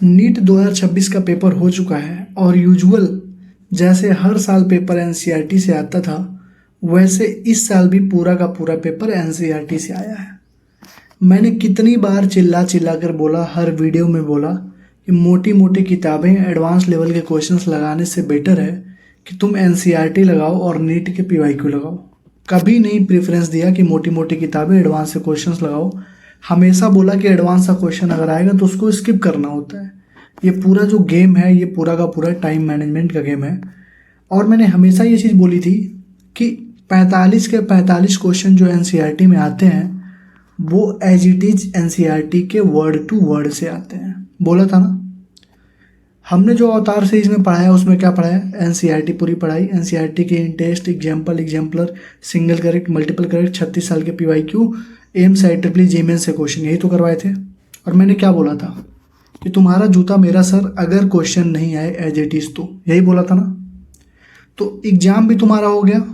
NEET 2026 का paper हो चुका है और यूजुअल जैसे हर साल पेपर एनसीईआरटी से आता था वैसे इस साल भी पूरा का पूरा पेपर एनसीईआरटी से आया है। मैंने कितनी बार चिल्ला चिल्ला कर बोला, हर वीडियो में बोला कि मोटी मोटी किताबें एडवांस लेवल के क्वेश्चंस लगाने से बेटर है कि तुम एनसीईआरटी लगाओ और नीट के पीवाईक्यू लगाओ। कभी नहीं प्रेफरेंस दिया कि मोटी मोटी किताबें एडवांस से क्वेश्चंस लगाओ। हमेशा बोला कि एडवांस का क्वेश्चन अगर आएगा तो उसको स्किप करना होता है। ये पूरा जो गेम है ये पूरा का पूरा टाइम मैनेजमेंट का गेम है। और मैंने हमेशा ये चीज़ बोली थी कि 45 के 45 क्वेश्चन जो एनसीईआरटी में आते हैं वो एज इट इज एनसीईआरटी के वर्ड टू वर्ड से आते हैं। बोला था ना, हमने जो अवतार सीरीज में पढ़ाया उसमें क्या पढ़ाया? एनसीईआरटी पूरी पढ़ाई, एनसीईआरटी के इन test, example, exemplar, single correct, multiple correct, 36 साल के पीवाईक्यू, एम्स, IEEE, जेईई से क्वेश्चन, यही तो करवाए थे। और मैंने क्या बोला था कि तुम्हारा जूता मेरा सर, अगर क्वेश्चन नहीं आए एज इट इज तो, यही बोला था ना। तो एग्जाम भी तुम्हारा हो गया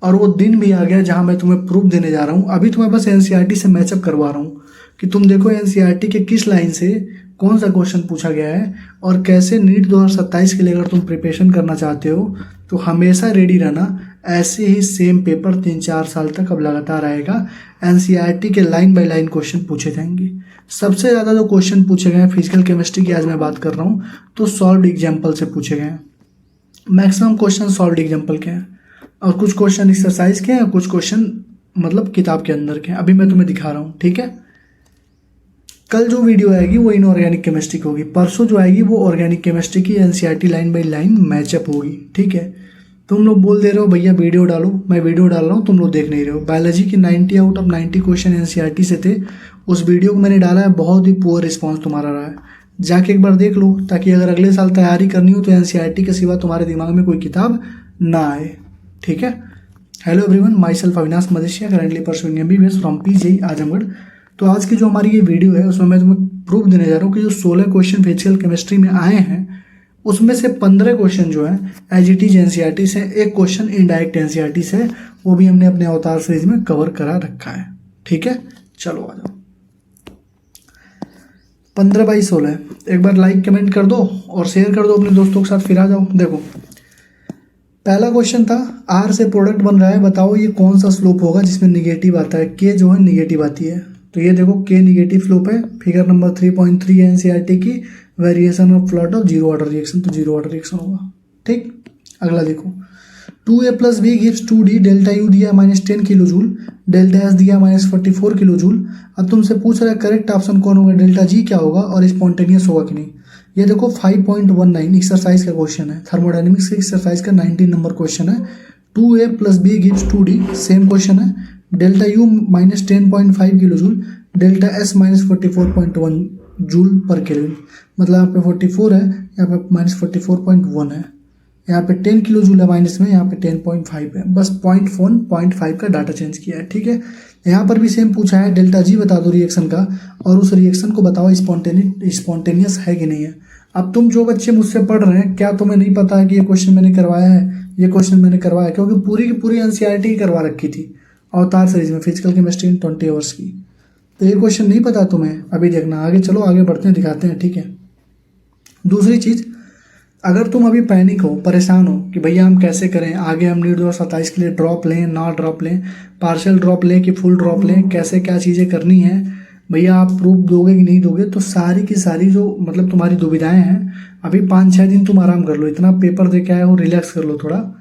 और वो दिन भी आ गया जहां मैं तुम्हें प्रूफ देने जा रहा हूँ। अभी तुम्हें बस एनसीईआरटी से मैचअप करवा रहा हूँ कि तुम देखो एनसीईआरटी के किस लाइन से कौन सा क्वेश्चन पूछा गया है और कैसे नीट 2027 के लिए अगर तुम प्रिपरेशन करना चाहते हो तो हमेशा रेडी रहना। ऐसे ही सेम पेपर 3-4 साल तक अब लगातार आएगा। एनसीईआरटी के लाइन बाय लाइन क्वेश्चन पूछे जाएंगे। सबसे ज़्यादा जो क्वेश्चन पूछे गए हैं फिजिकल केमिस्ट्री की आज मैं बात कर रहा हूँ तो सॉल्व्ड एग्जाम्पल से पूछे गए हैं। मैक्सिमम क्वेश्चन सॉल्व्ड एग्जाम्पल के हैं और कुछ क्वेश्चन एक्सरसाइज के हैं और कुछ क्वेश्चन मतलब किताब के अंदर के हैं। अभी मैं तुम्हें दिखा रहा हूँ, ठीक है। कल जो वीडियो आएगी वो इनऑर्गेनिक केमिस्ट्री की होगी, परसों जो आएगी वो ऑर्गेनिक केमिस्ट्री की NCERT line by line matchup होगी, ठीक है। तुम लोग बोल दे रहे हो भैया वीडियो डालो, मैं वीडियो डाल रहा हूँ, तुम लोग देख नहीं रहे हो। बायोलॉजी की 90 आउट ऑफ 90 क्वेश्चन एनसीईआरटी से थे। उस वीडियो को मैंने डाला है, बहुत ही पुअर रिस्पॉन्स तुम्हारा रहा है। जाके एक बार देख लो ताकि अगर अगले साल तैयारी करनी हो तो एनसीईआरटी के सिवा तुम्हारे दिमाग में कोई किताब ना आए, ठीक है। Hello everyone, myself Avinash Madeshiya, currently pursuing MBBS from PGI Azamgarh. तो आज की जो हमारी ये वीडियो है उसमें मैं तुम्हें प्रूफ देने जा रहा हूँ कि जो 16 क्वेश्चन फिजिकल केमिस्ट्री में आए हैं उसमें से 15 क्वेश्चन जो है एज इट इज एनसीईआरटी से, एक क्वेश्चन इनडायरेक्ट एनसीईआरटी से, वो भी हमने अपने अवतार सीरीज में कवर करा रखा है, ठीक है। चलो आ जाओ। 15/16 एक बार लाइक कमेंट कर दो और शेयर कर दो अपने दोस्तों के साथ, फिर आ जाओ। देखो पहला क्वेश्चन था, आर से प्रोडक्ट बन रहा है, बताओ ये कौन सा स्लोप होगा जिसमें निगेटिव आता है? के जो है निगेटिव आती है, तो ये देखो के निगेटिव स्लोप है। फिगर नंबर 3.3 है एनसीईआरटी की, variation of plot of zero order reaction, तो जीरो ऑर्डर रिएक्शन होगा, ठीक। अगला देखो, 2A + B gives 2D, delta U दिया -10 किलो जूल, डेल्टा एस दिया -44 किलो जूल। अब तुमसे पूछ रहा है करेक्ट ऑप्शन कौन होगा, डेल्टा जी क्या होगा और स्पॉन्टेनियस होगा कि नहीं। ये देखो 5.19 एक्सरसाइज का क्वेश्चन है, थर्मोडायनेमिक्स के एक्सरसाइज का 19 नंबर क्वेश्चन है। 2A + B gives 2D, same question है। Delta U -10.5 kilo joule, delta S -44.1 joule per kelvin. मतलब यहाँ पे 44 है, यहाँ पे -44.1 है, यहाँ पे 10 किलो जूल है माइनस में, यहाँ पे 10.5 है। बस 0.5 का डाटा चेंज किया है, ठीक है। यहाँ पर भी सेम पूछा है, डेल्टा जी बता दो रिएक्शन का और उस रिएक्शन को बताओ स्पॉन्टेनियस है कि नहीं है। अब तुम जो बच्चे मुझसे पढ़ रहे हैं, क्या तुम्हें नहीं पता है कि ये क्वेश्चन मैंने करवाया है? ये क्वेश्चन मैंने करवाया क्योंकि पूरी की पूरी एनसीईआरटी करवा रखी थी अवतार सीरीज में, फिजिकल केमिस्ट्री इन 20 आवर्स की। तो ये क्वेश्चन नहीं पता तुम्हें? अभी देखना, आगे चलो, आगे बढ़ते हैं, दिखाते हैं, ठीक है। दूसरी चीज़, अगर तुम अभी पैनिक हो, परेशान हो कि भैया हम कैसे करें, आगे हम नीट 2027 के लिए ड्रॉप लें, ना ड्रॉप लें, पार्शियल ड्रॉप लें कि फुल ड्रॉप लें, कैसे क्या चीज़ें करनी है, भैया आप प्रूफ दोगे कि नहीं दोगे, तो सारी की सारी जो मतलब तुम्हारी दुविधाएं हैं, अभी 5-6 दिन तुम आराम कर लो। इतना पेपर दे के आए हो, रिलैक्स कर लो थोड़ा।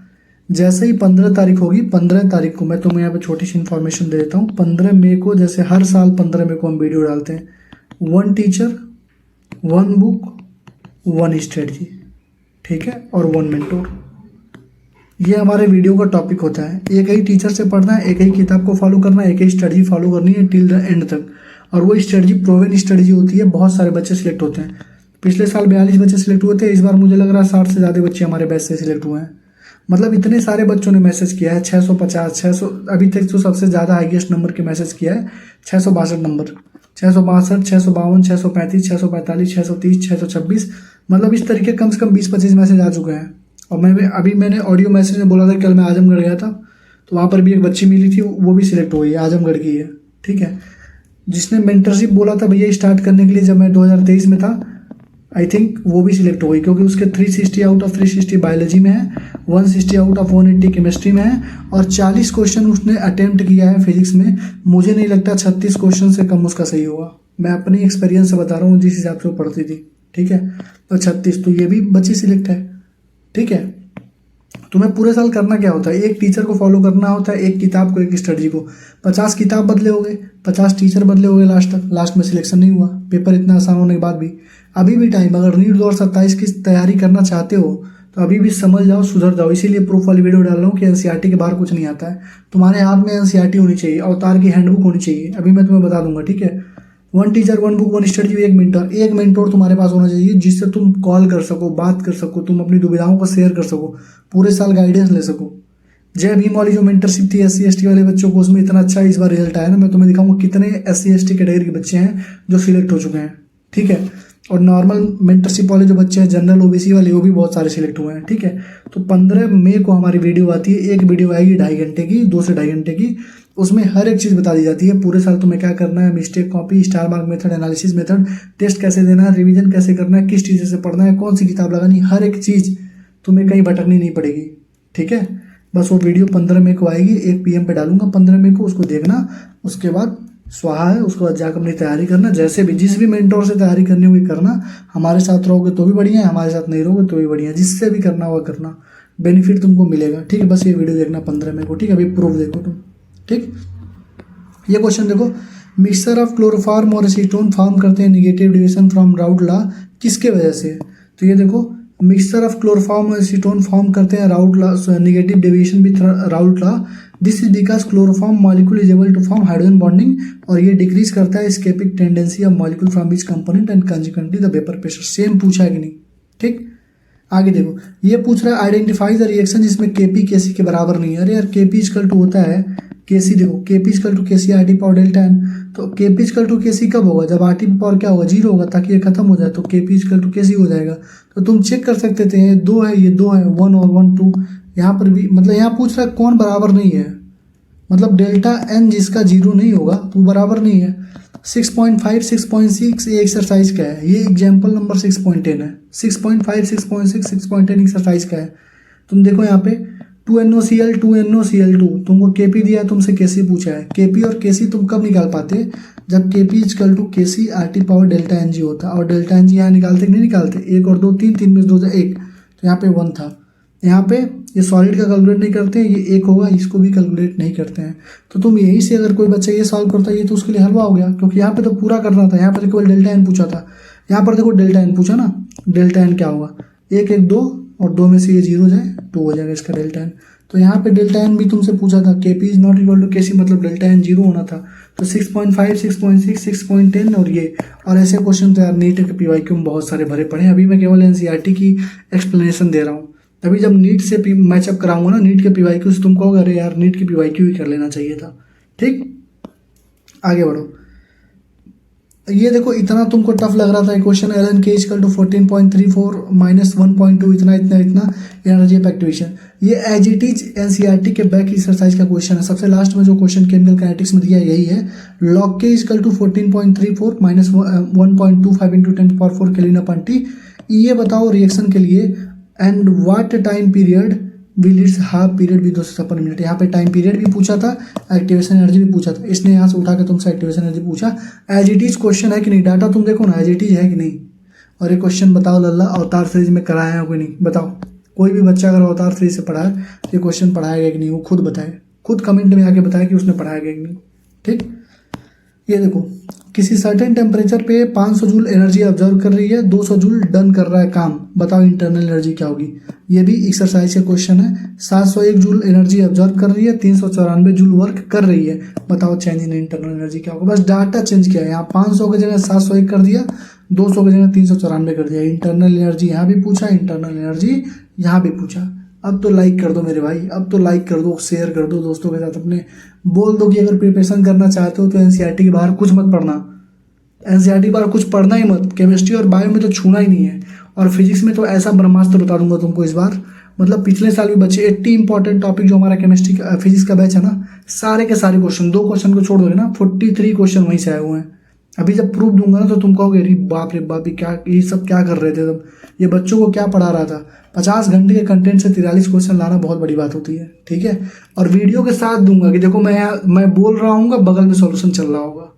जैसे ही 15 तारीख होगी, 15 तारीख को मैं तुम्हें यहाँ पे छोटी सी इन्फॉर्मेशन दे देता हूँ। 15 मई को, जैसे हर साल 15 मई को हम वीडियो डालते हैं, 1 टीचर 1 बुक 1 स्ट्रेटजी, ठीक है, और 1 मेंटोर। ये हमारे वीडियो का टॉपिक होता है। एक ही टीचर से पढ़ना है, एक ही किताब को फॉलो करना है, एक ही स्ट्रेटजी फॉलो करनी है टिल द एंड तक। और वो स्ट्रेटजी प्रोवन स्ट्रेटजी होती है, बहुत सारे बच्चे सिलेक्ट होते हैं। पिछले साल 42 बच्चे सिलेक्ट हुए थे, इस बार मुझे लग रहा है 60 से ज़्यादा बच्चे हमारे बैच से सिलेक्ट हुए हैं। मतलब इतने सारे बच्चों ने मैसेज किया है, 650, 600 अभी तक जो सबसे ज़्यादा हाईएस्ट नंबर के मैसेज किया है 662 नंबर, 662, 652, 635, 645, 630, 626। मतलब इस तरीके कम से कम 20-25 मैसेज आ चुके हैं। और मैंने ऑडियो मैसेज में बोला था, कल मैं आजमगढ़ गया था तो वहाँ पर भी एक बच्ची मिली थी, वो भी सिलेक्ट हो गई है, आजमगढ़ की है, ठीक है। जिसने मेंटरशिप बोला था भैया स्टार्ट करने के लिए, जब मैं 2023 में था आई थिंक वो भी सिलेक्ट हो गई, क्योंकि उसके 360 आउट ऑफ 360 बायोलॉजी में है, 160 आउट ऑफ 180 केमिस्ट्री में है, और 40 क्वेश्चन उसने अटेम्प्ट किया है फिजिक्स में। मुझे नहीं लगता 36 क्वेश्चन से कम उसका सही होगा, मैं अपनी एक्सपीरियंस से बता रहा हूँ, जिस हिसाब से वो पढ़ती थी। ठीक है, तो 36, तो ये भी बच्ची सिलेक्ट है। ठीक है, तुम्हें पूरे साल करना क्या होता है, एक टीचर को फॉलो करना होता है, एक किताब को, एक स्टडी को। 50 किताब बदले हो गए, 50 टीचर बदले हो गए लास्ट तक, लास्ट में सिलेक्शन नहीं हुआ, पेपर इतना आसान होने के बाद भी। अभी भी टाइम, अगर नीट 2027 की तैयारी करना चाहते हो तो अभी भी समझ जाओ, सुधर जाओ। इसीलिए प्रूफ वाली वीडियो डाल रहा हूँ कि एनसीईआरटी के बाहर कुछ नहीं आता है। तुम्हारे हाथ में एनसीईआरटी होनी चाहिए, अवतार की हैंडबुक होनी चाहिए, अभी मैं तुम्हें बता दूंगा। ठीक है, 1 टीचर 1 बुक 1 स्टडी, एक मेंटोर तुम्हारे पास होना चाहिए, जिससे तुम कॉल कर सको, बात कर सको, तुम अपनी दुविधाओं को शेयर कर सको, पूरे साल गाइडेंस ले सको। जय भीम वाली जो मेंटरशिप थी SC ST वाले बच्चों को, उसमें इतना अच्छा इस बार रिजल्ट आया ना, मैं तुम्हें दिखाऊंगा कितने SC ST कैटेगरी के बच्चे हैं जो सिलेक्ट हो चुके हैं। ठीक है, और नॉर्मल मेंटरशिप वाले जो बच्चे हैं, जनरल OBC वाले, वो भी बहुत सारे सिलेक्ट हुए हैं। ठीक है, तो 15 मई को हमारी वीडियो आती है, एक वीडियो आएगी 2.5 घंटे की, 2 से 2.5 घंटे की। उसमें हर एक चीज़ बता दी जाती है, पूरे साल तुम्हें क्या करना है, mistake copy, star mark method, analysis method, test कैसे देना है, रिवीजन कैसे करना है, किस टीचर से पढ़ना है, कौन सी किताब लगानी, हर एक चीज़ तुम्हें कहीं भटकनी नहीं पड़ेगी। ठीक है, बस वो वीडियो 15 मई को आएगी, 1 PM पे डालूंगा 15 मई को, उसको देखना। उसके बाद स्वाहा है, उसके बाद जाकर अपनी तैयारी करना, जैसे भी जिस भी मेंटोर से तैयारी करनी होगी करना। हमारे साथ रहोगे तो भी बढ़िया है, हमारे साथ नहीं रहोगे तो भी बढ़िया है, जिससे भी करना होगा करना, बेनिफिट तुमको मिलेगा। ठीक है, बस ये वीडियो देखना 15 मई को। ठीक है, अभी प्रूफ देखो तुम। ठीक, ये क्वेश्चन देखो, मिक्सचर ऑफ क्लोरोफॉर्म और एसीटोन फॉर्म करते हैं negative deviation from Raoult law, किसके वजह से? तो ये देखो, मिक्सचर ऑफ क्लोरोफॉर्म और एसीटोन फॉर्म करते हैं Raoult law, negative deviation with Raoult law. This is because chloroform molecule is able to form hydrogen bonding, और ये डिक्रीज करता है escaping tendency of molecule from which component and consequently the vapour pressure. Same पूछा है कि नहीं? ठीक, आगे देखो, ये पूछ रहा है आइडेंटिफाई द रिएक्शन जिसमें Kp Kc के बराबर नहीं है। अरे यार, Kp इक्वल टू होता है Kc, देखो Kp equal to Kc RT power delta n, तो Kp इक्वल टू Kc कब होगा? जब RT पावर क्या होगा? 0 होगा, ताकि ये खत्म हो जाए, तो Kp इक्वल टू Kc हो जाएगा। तो तुम चेक कर सकते थे, ये 2 है, ये 2 है, 1 और 1 2। यहाँ पर भी मतलब यहाँ पूछ रहा है कौन बराबर नहीं है, मतलब डेल्टा n जिसका 0 नहीं होगा तो बराबर नहीं है। 6.5 6.6 ये एक्सरसाइज का है, ये एग्जाम्पल नंबर 6.10 है। 6.5 6.6 6.10 एक्सरसाइज का है। तुम देखो यहाँ पे 2NOCl 2NOCl2, तुमको Kp दिया है, तुमसे Kc पूछा है। Kp और Kc तुम कब निकाल पाते? जब Kp equal to Kc RT power delta Ng होता, और डेल्टा Ng यहाँ निकालते कि नहीं निकालते? 1 और 2 3, 3 में 2 1, तो यहाँ पे 1 था। यहाँ पे ये सॉलिड का कैलकुलेट नहीं करते, ये 1 होगा, इसको भी कैलकुलेट नहीं करते हैं। तो तुम यहीं से अगर कोई बच्चा ये सॉल्व करता है, ये तो उसके लिए हलवा हो गया, क्योंकि यहाँ पे तो पूरा करना था। यहाँ पर केवल डेल्टा n पूछा था, यहाँ पर देखो डेल्टा n पूछा ना, डेल्टा n क्या होगा? 1 1 2, और 2 में से ये 0 जाए 2 हो जाएगा इसका डेल्टा n। तो यहाँ पे डेल्टा n भी तुमसे पूछा था, Kp is not equal to Kc, मतलब डेल्टा n 0 होना था। तो 6.5 6.6 6.10 और ये, और ऐसे क्वेश्चन तो यार नीट के PYQ में बहुत सारे भरे पड़े हैं। अभी मैं केवल NCERT की एक्सप्लेनेशन दे रहा हूँ, अभी जब नीट से मैचअप कराऊंगा ना, नीट के PYQ से, तुमको अरे यार नीट की PYQ ही कर लेना चाहिए था। ठीक, आगे बढ़ो। ये देखो, इतना तुमको टफ लग रहा था ये question, ln K equal to 14.34 minus 1.2, इतना इतना इतना एनर्जी ऑफ एक्टिवेशन। ये एज इट इज NCERT के बैक एक्सरसाइज का क्वेश्चन है। सबसे लास्ट में जो क्वेश्चन केमिकल काइनेटिक्स में दिया यही है। log K equal to 14.34 minus 1.25 into 10⁴ Kelvin/T। ये बताओ रिएक्शन के लिए, and what time period will its half period with 200 minute. यहाँ पे टाइम पीरियड भी पूछा था, एक्टिवेशन एनर्जी भी पूछा था। इसने यहाँ से उठा के तुमसे एक्टिवेशन एनर्जी पूछा। एज इट इज क्वेश्चन है कि नहीं? डाटा तुम देखो ना, एज इट इज है कि नहीं? और ये क्वेश्चन बताओ लल्ला अवतार सीरीज में कराया है कि नहीं? बताओ, कोई भी बच्चा अगर अवतार सीरीज से पढ़ा है तो ये क्वेश्चन पढ़ाया गया कि नहीं, वो खुद बताए, खुद कमेंट में आके बताए कि उसने पढ़ाया गया कि नहीं। ठीक, ये देखो, किसी सर्टेन टेम्परेचर पे 500 जूल एनर्जी ऑब्जर्व कर रही है, 200 जूल डन कर रहा है काम, बताओ इंटरनल एनर्जी क्या होगी? ये भी एक्सरसाइज का क्वेश्चन है। 701 जूल एनर्जी ऑब्जर्व कर रही है, 394 जूल वर्क कर रही है, बताओ चेंज इन इंटरनल एनर्जी क्या होगा? बस डाटा चेंज किया है, यहाँ 500 की जगह 701 कर दिया, 200 की जगह 394 कर दिया। इंटरनल एनर्जी यहाँ भी पूछा, इंटरनल एनर्जी यहाँ भी पूछा। अब तो लाइक कर दो मेरे भाई, अब तो लाइक कर दो, शेयर कर दो दोस्तों के साथ अपने, बोल दो कि अगर प्रिपरेशन करना चाहते हो तो NCERT के बाहर कुछ मत पढ़ना, NCERT के बाहर कुछ पढ़ना ही मत। केमिस्ट्री और बायो में तो छूना ही नहीं है, और फिजिक्स में तो ऐसा ब्रह्मास्त्र बता दूंगा तुमको इस बार, मतलब पिछले साल भी बच्चे 80 इंपॉर्टेंट टॉपिक जो हमारा केमिस्ट्री का फिजिक्स का बैच है ना, सारे के सारे क्वेश्चन, 2 क्वेश्चन को छोड़ दोगे ना, 43 क्वेश्चन वहीं से आए हुए हैं। अभी जब प्रूफ दूंगा ना तो तुम कहोगे अरे बाप रे बाप, ये सब क्या कर रहे थे तब, ये बच्चों को क्या पढ़ा रहा था। 50 घंटे के कंटेंट से 43 क्वेश्चन लाना बहुत बड़ी बात होती है, ठीक है। और वीडियो के साथ दूंगा कि देखो मैं बोल रहा हूँ, बगल में सॉल्यूशन चल रहा होगा,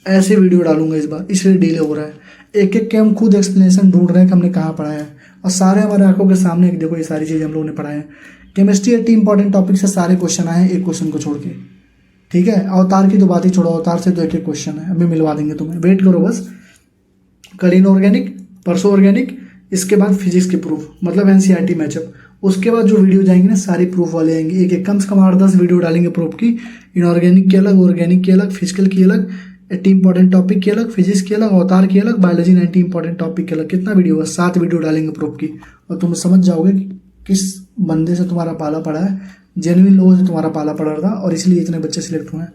ऐसे वीडियो डालूंगा इस बार, इसलिए डिले हो रहा है। एक एक के हम खुद एक्सप्लेनेशन ढूंढ रहे हैं कि हमने कहाँ पढ़ा है, और सारे हमारे आंखों के सामने देखो ये सारी चीज़ हम लोगों ने पढ़ा है। केमिस्ट्री 80 इंपॉर्टेंट टॉपिक से सारे क्वेश्चन आए हैं, एक क्वेश्चन को छोड़ के, ठीक है। अवतार की तो बात ही छोड़ो, अवतार से तो एक एक क्वेश्चन है, अभी मिलवा देंगे तुम्हें, वेट करो बस। कल इनऑर्गेनिक, परसों ऑर्गेनिक, इसके बाद फिजिक्स के प्रूफ, मतलब एनसीईआरटी मैचअप। उसके बाद जो वीडियो जाएंगे ना सारी प्रूफ वाले आएंगे, एक एक कम से कम 8-10 वीडियो डालेंगे प्रूफ की। इनऑर्गेनिक की अलग, ऑर्गेनिक की अलग, फिजिकल की अलग, 80 इंपॉर्टेंट टॉपिक की अलग, फिजिक्स की अलग, अवतार की अलग, बायोलॉजी 90 इंपॉर्टेंट टॉपिक की अलग। कितना वीडियो है? 7 वीडियो डालेंगे प्रूफ की, और तुम समझ जाओगे कि किस बंदे से तुम्हारा पाला पड़ा है। जेन्युइन लोगों से तुम्हारा पाला पड़ा था, और इसलिए इतने बच्चे सिलेक्ट हुए हैं।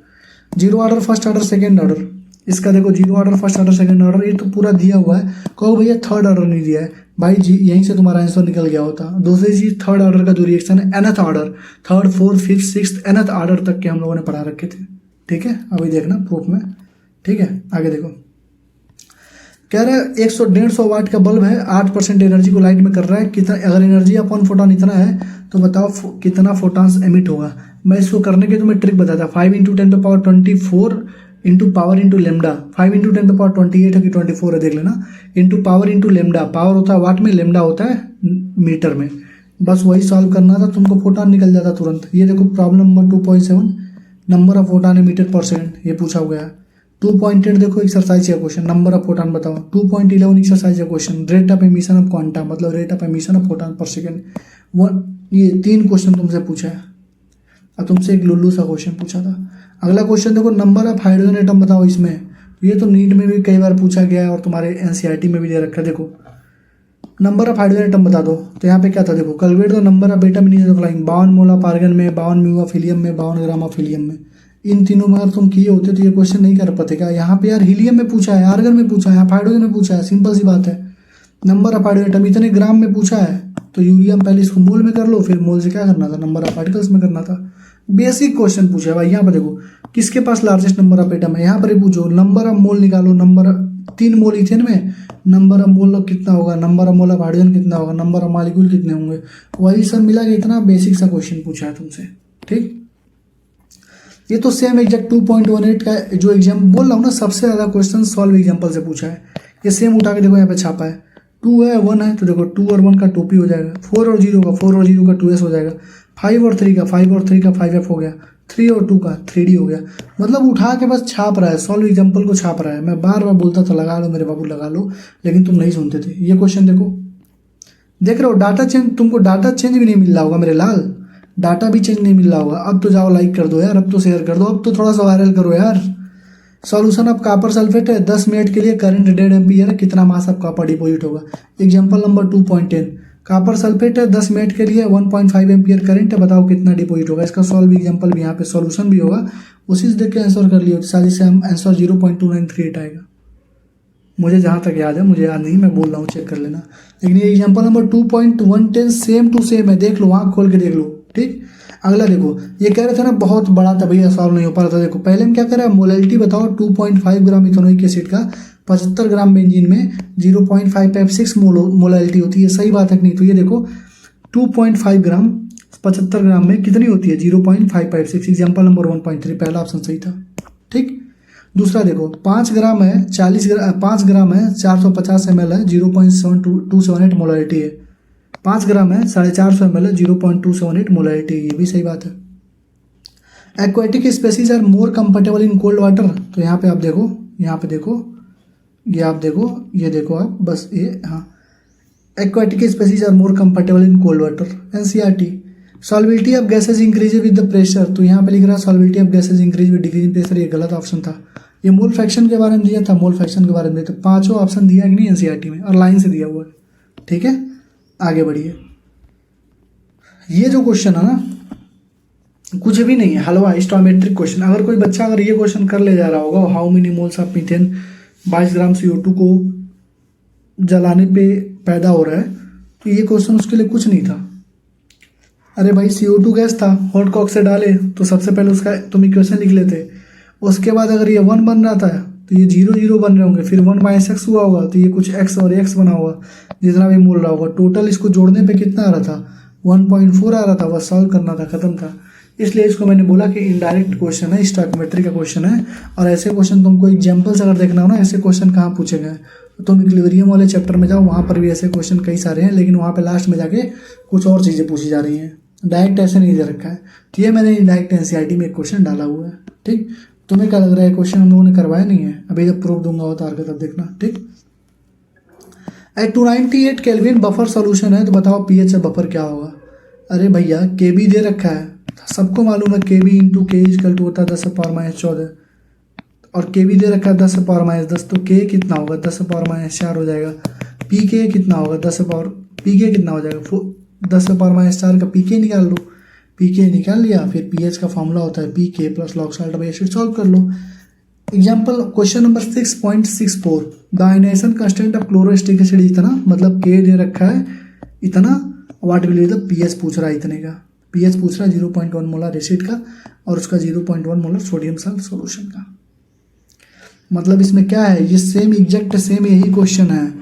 Zero order, first order, second order, इसका देखो zero order, first order, second order, ये तो पूरा दिया हुआ है। कहो भैया थर्ड ऑर्डर नहीं दिया है, भाई जी यहीं से तुम्हारा आंसर निकल गया होता। दूसरी चीज, थर्ड ऑर्डर का जो रिएक्शन है, nth order, third, fourth, fifth, sixth, nth order तक के हम लोगों ने पढ़ा रखे थे, ठीक है। अभी देखना प्रूफ में, ठीक है। आगे देखो, कह रहा है 100-150 वाट का बल्ब है, 8% एनर्जी को लाइट में कर रहा है, कितना, अगर एनर्जी अपॉन फोटोन इतना है तो बताओ कितना फोटॉन्स एमिट होगा। मैं इसको करने के तुम्हें ट्रिक बताता, 5 × 10⁻24 इंटू पावर इंटू लेमडा, 5 × 10⁻28 है कि 24 है देख लेना, into power into lambda, power होता है वाट में, लेमडा होता है मीटर में। बस वही सॉल्व करना था, तुमको फोटॉन निकल जाता तुरंत। ये देखो problem number 2.7, number of photon meter पर सेकंड, ये पूछा हुआ है। 2.8 देखो एक्सरसाइज का क्वेश्चन, नंबर ऑफ फोटॉन बताओ। 2.11 एक्सरसाइज का question, rate of emission of quanta, मतलब rate of emission of photon per second. ये 3 क्वेश्चन तुमसे पूछा है, और तुमसे एक लुल्लू सा क्वेश्चन पूछा था। अगला क्वेश्चन देखो, नंबर ऑफ हाइड्रोजन एटम बताओ इसमें। ये तो नीट में भी कई बार पूछा गया है, और तुम्हारे एनसीईआरटी में भी दे रखा है। देखो नंबर ऑफ हाइड्रोजन एटम बता दो, तो यहाँ पे क्या था देखो, calculate the number of atom in the following, 52 mole of argon में, 52 म्यू ऑफ हीलियम में, 52 ग्राम ऑफ हीलियम में। इन तीनों में अगर तुम किए होते तो ये क्वेश्चन नहीं कर पाते क्या। यहाँ पे यार हीलियम में पूछा है, आर्गन में पूछा है, यहाँ हाइड्रोजन में पूछा है, सिंपल सी बात है। नंबर ऑफ हाइड्रोजन एटम इतने ग्राम में पूछा है, तो यूरिया में पहले इसको मोल में कर लो, फिर मोल से क्या करना था, नंबर ऑफ पार्टिकल्स में करना था। बेसिक क्वेश्चन पूछा है भाई। यहाँ पर देखो किसके पास लार्जेस्ट नंबर ऑफ एटम है, यहाँ पर ही पूछो नंबर ऑफ मोल निकालो, नंबर 3 मोल इथेन में, नंबर ऑफ मोल कितना होगा, number of mole of hydrogen कितना होगा, नंबर ऑफ मॉलिक्यूल कितने होंगे, वही सब मिला के इतना बेसिक सा क्वेश्चन पूछा है तुमसे, ठीक। ये तो सेम एग्जैक्ट 2.18 का जो एग्जाम बोल रहा हूँ ना, सबसे ज़्यादा क्वेश्चन सॉल्व एग्जाम्पल से पूछा है। ये सेम उठा के देखो यहाँ पे छापा है, 2 है 1 है, तो देखो 2 और 1 का 2p हो जाएगा, 4 और 0 का 4 और 0 का 2s हो जाएगा, 5 और 3 का 5 और 3 का 5f हो गया, 3 और 2 का 3d हो गया। मतलब उठा के बस छाप रहा है, सॉल्व एग्जाम्पल को छाप रहा है। मैं बार बार बोलता था लगा लो मेरे बाबू लगा लो, लेकिन तुम नहीं सुनते थे। ये क्वेश्चन देखो, देख रहे हो डाटा चेंज, तुमको डाटा चेंज भी नहीं मिल रहा होगा मेरे लाल, डाटा भी चेंज नहीं मिल रहा होगा। अब तो जाओ लाइक कर दो यार, अब तो शेयर कर दो, अब तो थोड़ा सा वायरल करो यार। सॉल्यूशन ऑफ कॉपर सल्फेट है, 10 मिनट के लिए करंट 1.5 एम्पीयर है, कितना मास ऑफ कॉपर डिपॉजिट होगा। एग्जांपल नंबर 2.10, कॉपर सल्फेट है, 10 मिनट के लिए 1.5 एम्पीयर करंट है, बताओ कितना डिपॉजिट होगा। इसका सॉल्व एग्जांपल भी यहाँ पे सॉल्यूशन भी होगा, उसी से देख के आंसर कर लियो, सारी से हम आंसर 0.2938 आएगा। मुझे जहाँ तक याद है, मुझे याद नहीं, मैं बोल रहा हूँ, चेक कर लेना। लेकिन ये example number 2.110 same to same है, देख लो, आँख खोल के देख लो, ठीक। अगला देखो, ये कह रहे थे ना बहुत बड़ा था भैया, सॉल्व नहीं हो पा रहा था। देखो पहले हम क्या कर रहे हैं, मोलैलिटी बताओ, 2.5 ग्राम इथेनोइक एसिड का 75 ग्राम बेंजीन में 0.556 मोलैलिटी होती है, सही बात है कि नहीं। तो ये देखो 2.5 ग्राम 75 ग्राम में कितनी होती है, 0.556। एग्जाम्पल नंबर 1.3, पहला ऑप्शन सही था, ठीक। दूसरा देखो 5 ग्राम है 5 ग्राम है 450 ml है, 0.278 मोलैलिटी है। 5 ग्राम है 450 ml है, 0.278 मोलैलिटी, ये भी सही बात है। Aquatic species are more comfortable in cold water, तो यहाँ पे आप देखो, यहाँ पे देखो, ये आप देखो, ये देखो आप बस ये, हाँ, aquatic species are more comfortable in cold water, NCERT. Solubility of gases increase with the pressure, तो यहाँ पे लिख रहा है solubility of gases increase with decreasing pressure, ये गलत ऑप्शन था। ये मोल फ्रैक्शन के बारे में दिया था, मोल फ्रैक्शन के बारे में, तो 5 ऑप्शन दिया कि नहीं एनसीईआरटी में, और लाइन से दिया हुआ है, ठीक है। आगे बढ़िए, ये जो क्वेश्चन है ना, कुछ भी नहीं है, हलवा स्टोमेट्रिक क्वेश्चन। अगर कोई बच्चा अगर ये क्वेश्चन कर ले जा रहा होगा, how many moles of methane 22 gram CO2 को जलाने पे पैदा हो रहा है, तो ये क्वेश्चन उसके लिए कुछ नहीं था। अरे भाई CO2 गैस था, हॉट कॉक से डाले तो सबसे पहले उसका तुम इक्वेशन लिख लेते, उसके बाद अगर ये 1 बन रहा था तो ये 0 0 बन रहे होंगे, फिर 1 माइनस एक्स हुआ होगा तो ये कुछ एक्स और एक्स बना होगा, जितना भी मूल रहा होगा। टोटल इसको जोड़ने पे कितना आ रहा था, 1.4 आ रहा था, बस सॉल्व करना था, खत्म था। इसलिए इसको मैंने बोला कि इनडायरेक्ट क्वेश्चन है, स्टोइकोमेट्री का क्वेश्चन है। और ऐसे क्वेश्चन तुमको एग्जाम्पल्स अगर देखना हो ना, ऐसे क्वेश्चन कहाँ पूछे गए, तो तुम इक्विलिब्रियम वाले चैप्टर में जाओ, वहाँ पर भी ऐसे क्वेश्चन कई सारे हैं, लेकिन वहाँ पे लास्ट में जाके कुछ और चीज़ें पूछी जा रही हैं, डायरेक्ट ऐसे नहीं दे रखा है। तो ये मैंने डायरेक्ट एनसीईआरटी में एक क्वेश्चन डाला हुआ है। ठीक, तुम्हें क्या लग रहा है, क्वेश्चन हम लोगों ने करवाया नहीं है अभी, जब प्रूफ दूंगा उतार के तब देखना। ठीक, एट 298 केल्विन बफर सॉल्यूशन है, तो बताओ पीएच बफर क्या होगा। अरे भैया के बी दे रखा है, सबको मालूम है के बी इंटू के इजकल टू होता है 10⁻⁻14, और के बी दे रखा है 10⁻10, तो के कितना होगा 10⁻4 हो जाएगा। पी के कितना होगा पी के कितना हो जाएगा 10⁻4 का पी के निकाल लो, पी के निकाल लिया, फिर पी एच का फॉर्मूला होता है p K plus log salt by acid, solve कर लो। Example question number 6.64, the ionization constant of chloroacetic acid इतना, मतलब के दे रखा है इतना, what will be the pH पूछ रहा है इतने का, पीएच पूछ रहा है 0.1 मोलर एसिड का और उसका 0.1 मोलर सोडियम साल्ट सॉल्यूशन का। मतलब इसमें क्या है, ये सेम एग्जैक्ट सेम यही क्वेश्चन है,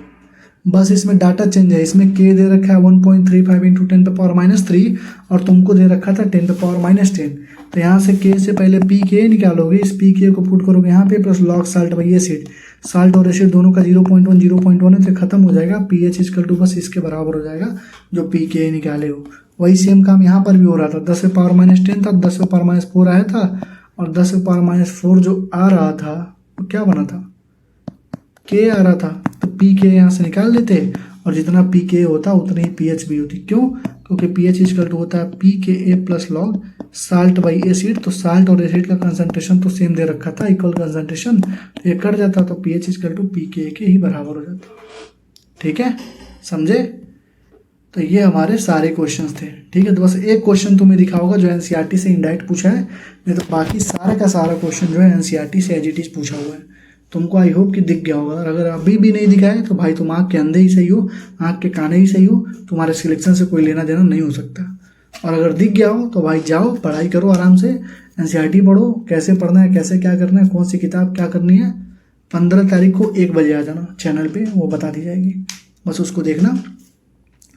बस इसमें डाटा चेंज है। इसमें के दे रखा है 1.35 इंटू 10⁻³ और तुमको दे रखा था 10⁻10। तो यहाँ से के से पहले पी के निकालोगे, इस पी के को पुट करोगे यहाँ पे, plus log salt by acid, salt और एसिड दोनों का 0.1 है, तो खत्म हो जाएगा। पी एच इजकल टू बस इसके बराबर हो जाएगा जो पी के निकाले हो। वही सेम काम यहाँ पर भी हो रहा था, 10⁻10 था, 10⁻4 आया था, और 10⁻4 जो आ रहा था वो क्या बना था, के आ रहा था, तो पी के यहाँ से निकाल लेते, और जितना पी के होता उतनी ही पी एच भी होती। क्यों, क्योंकि पी एच इजकल टू होता है p K a plus log salt by acid, तो साल्ट और एसिड का कंसंट्रेशन तो सेम दे रखा था, इक्वल कंसंट्रेशन, तो ये कट जाता, तो p H is equal to p K ही बराबर हो जाता। ठीक है, समझे। तो ये हमारे सारे क्वेश्चंस थे। ठीक है, तो बस एक क्वेश्चन तुम्हें दिखा होगा जो एनसीईआरटी से इनडायरेक्ट पूछा है, नहीं तो बाकी सारा का सारा क्वेश्चन जो है एनसीईआरटी से एज इट इज पूछा हुआ है। तुमको आई होप कि दिख गया होगा, और अगर अभी भी नहीं दिखा है तो भाई तुम आँख के अंधे ही सही हो, आँख के काने ही सही हो, तुम्हारे सिलेक्शन से कोई लेना देना नहीं हो सकता। और अगर दिख गया हो तो भाई जाओ पढ़ाई करो आराम से, एनसीईआरटी पढ़ो, कैसे पढ़ना है, कैसे क्या करना है, कौन सी किताब क्या करनी है। 15 तारीख को 1 बजे आ जाना चैनल पे, वो बता दी जाएगी, बस उसको देखना।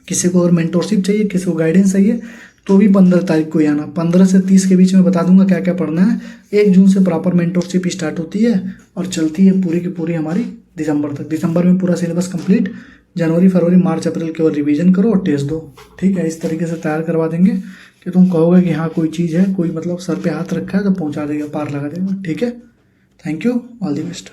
किसी को अगर मेंटोरशिप चाहिए, किसी को गाइडेंस चाहिए, तो भी 15 तारीख को ही आना। 15 से 30 के बीच में बता दूंगा क्या क्या पढ़ना है। 1 जून से प्रॉपर मेंटोरशिप स्टार्ट होती है और चलती है पूरी की पूरी हमारी दिसंबर तक। दिसंबर में पूरा सिलेबस कंप्लीट, जनवरी फरवरी मार्च अप्रैल केवल रिवीजन करो और टेस्ट दो। ठीक है, इस तरीके से तैयार करवा देंगे कि तुम कहोगे कि हाँ कोई चीज़ है, कोई मतलब सर पे हाथ रखा है तो पहुँचा देगा, पार लगा देगा। ठीक है, thank you, all the best.